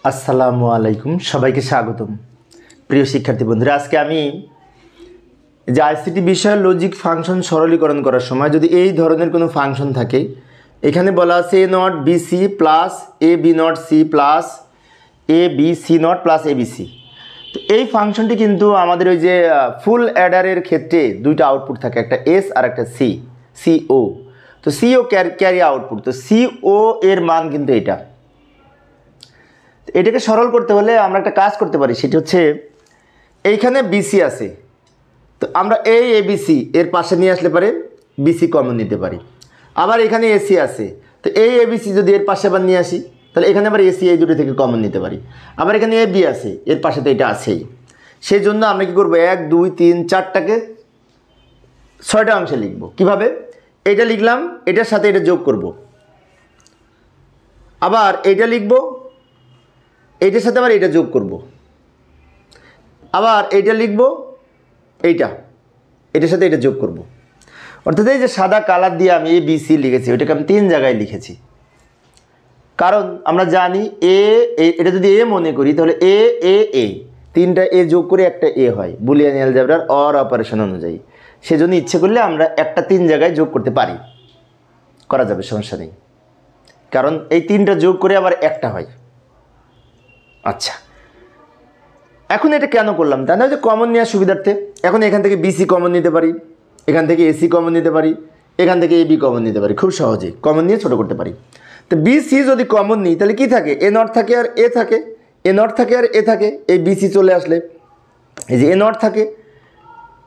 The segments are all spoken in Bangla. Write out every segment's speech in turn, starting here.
আসসালামু আলাইকুম, সবাইকে স্বাগতম। প্রিয় শিক্ষার্থী বন্ধুরা, আজকে আমি যে আইসিটি বিষয়ের লজিক ফাংশন সরলীকরণ করার সময় যদি এই ধরনের কোনো ফাংশন থাকে, এখানে বলা আছে A not B C plus A B not C plus A B C not plus A B C. তো এই ফাংশনটি কিন্তু আমাদের ওই যে ফুল অ্যাডারের ক্ষেত্রে দুইটা আউটপুট থাকে, একটা এস আর একটা সিও। তো সিও ক্যারি আউটপুট, তো সিও এর মান কিন্তু এটাকে সরল করতে হলে আমরা একটা কাজ করতে পারি, সেটি হচ্ছে এইখানে বিসি আছে, তো আমরা এই এবিসি এর পাশে নিয়ে আসলে পারে বিসি কমন নিতে পারি। আবার এখানে এসি আছে, তো এই এবিসি যদি এর পাশে আবার নিয়ে আসি, তাহলে এখানে আবার এসি এই দুটো থেকে কমন নিতে পারি। আবার এখানে এ বি আছে, এর পাশে তো এটা আছেই। সেই জন্য আমরা কী করবো, 1 2 3 4টাকে 6টা অংশে লিখব। কিভাবে? এটা লিখলাম, এটার সাথে এটা যোগ করব, আবার এইটা লিখব, এইটার সাথে আবার এটা যোগ করব, আবার এইটা লিখব, এটার সাথে এটা যোগ করব। অর্থাৎ এই যে সাদা কালার দিয়ে আমি এ বি সি লিখেছি, ওইটাকে আমি 3 জায়গায় লিখেছি। কারণ আমরা জানি এটা যদি এ মনে করি, তাহলে এ 3টা এ যোগ করে একটা এ হয় বুলিয়ান অ্যালজেব্রার অর অপারেশন অনুযায়ী। সেজন্য ইচ্ছে করলে আমরা একটা 3 জায়গায় যোগ করতে পারি, করা যাবে, সমস্যা নেই। কারণ এই 3টা যোগ করে আবার একটা হয়। আচ্ছা, এখন এটা কেন করলাম তা না, যে কমন নেওয়ার সুবিধার্থে। এখন এখান থেকে বিসি কমন নিতে পারি, এখান থেকে এসি কমন নিতে পারি, এখান থেকে এবি কমন নিতে পারি, খুব সহজেই কমন নিয়ে ছোটো করতে পারি। তো বিসি যদি কমন নিই, তাহলে কি থাকে, এ নট থাকে আর এ থাকে, এ নট থাকে আর এ থাকে। এই বিসি চলে আসলে এই যে এ নট থাকে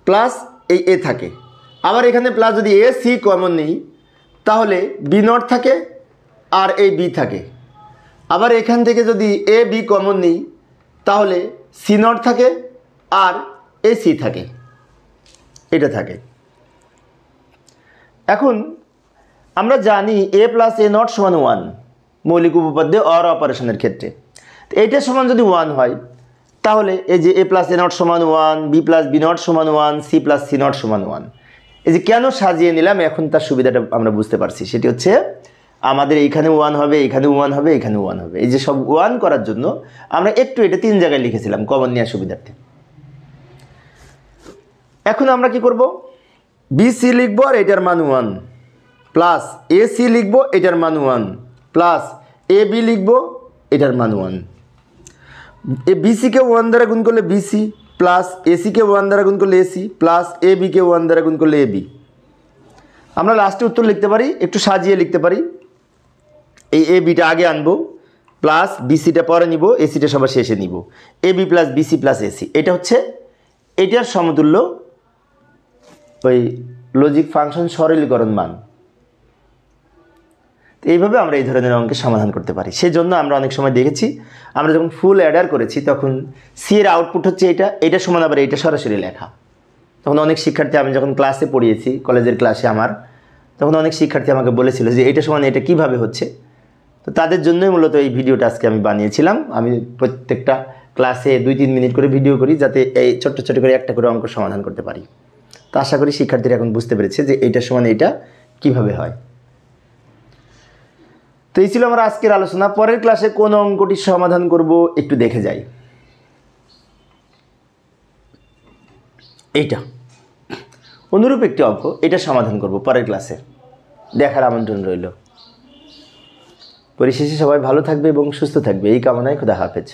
প্লাস এই এ থাকে। আবার এখানে প্লাস যদি এ সি কমন নিই, তাহলে বি নট থাকে আর এই বি থাকে। আবার এখান থেকে যদি এ বি কমন নিই, তাহলে সি নট থাকে আর এ সি থাকে, এটা থাকে। এখন আমরা জানি এ প্লাস এ নট সমান 1 মৌলিক উপপাদ্যে অর অপারেশনের ক্ষেত্রে। তো এইটার সমান যদি 1 হয়, তাহলে এই যে এ প্লাস এ নট সমান 1, বি প্লাস বি নট সমান 1, সি প্লাস সি নট সমান 1। এই যে কেন সাজিয়ে নিলাম, এখন তার সুবিধাটা আমরা বুঝতে পারছি। সেটি হচ্ছে আমাদের এইখানে 1 হবে, এখানে 1 হবে, এখানে 1 হবে। এই যে সব 1 করার জন্য আমরা একটু এটা 3 জায়গায় লিখেছিলাম কমন নেওয়ার সুবিধার্থে। এখন আমরা কি করব, বিসি লিখবো আর এটার মান 1 প্লাস এসি লিখবো, এটার মান 1 প্লাস এ বি লিখবো, এটার মান 1। এ বিসিকে 1 দ্বারা গুণ করলে বিসি প্লাস এসিকে 1 দ্বারা গুণ করলে এসি প্লাস এ বিকে 1 দ্বারা গুণ করলে এ বি। আমরা লাস্টে উত্তর লিখতে পারি, একটু সাজিয়ে লিখতে পারি। এই এ বিটা আগে আনবো, প্লাস বিসিটা পরে নিব, এসিটা সবার শেষে নিব। A B plus BC plus AC, এটা হচ্ছে এটার সমতুল্য ওই লজিক ফাংশন সরলীকরণ মান। এইভাবে আমরা এই ধরনের অঙ্কের সমাধান করতে পারি। সেই জন্য আমরা অনেক সময় দেখেছি, আমরা যখন ফুল অ্যাডার করেছি, তখন সি এর আউটপুট হচ্ছে এটা সমান আবার এটা সরাসরি লেখা। তখন অনেক শিক্ষার্থী, আমি যখন ক্লাসে পড়িয়েছি, কলেজের ক্লাসে আমার, তখন অনেক শিক্ষার্থী আমাকে বলেছিল যে এটা সমান এটা কীভাবে হচ্ছে। তো তাদের জন্যই মূলত এই ভিডিওটা আজকে আমি বানিয়েছিলাম। আমি প্রত্যেকটা ক্লাসে 2-3 মিনিট করে ভিডিও করি, যাতে এই ছোট্ট ছোট করে একটা করে অঙ্ক সমাধান করতে পারি। তো আশা করি শিক্ষার্থীরা এখন বুঝতে পেরেছে যে এইটা সমান এটা কীভাবে হয়। তো এই ছিল আমার আজকের আলোচনা। পরের ক্লাসে কোন অঙ্কটি সমাধান করব একটু দেখে যাই। এইটা অনুরূপ একটি অঙ্ক, এটা সমাধান করব পরের ক্লাসে, দেখার আমন্ত্রণ রইল। পরিশেষে সবাই ভালো থাকবে এবং সুস্থ থাকবে এই কামনায়। খোদা হাফেজ।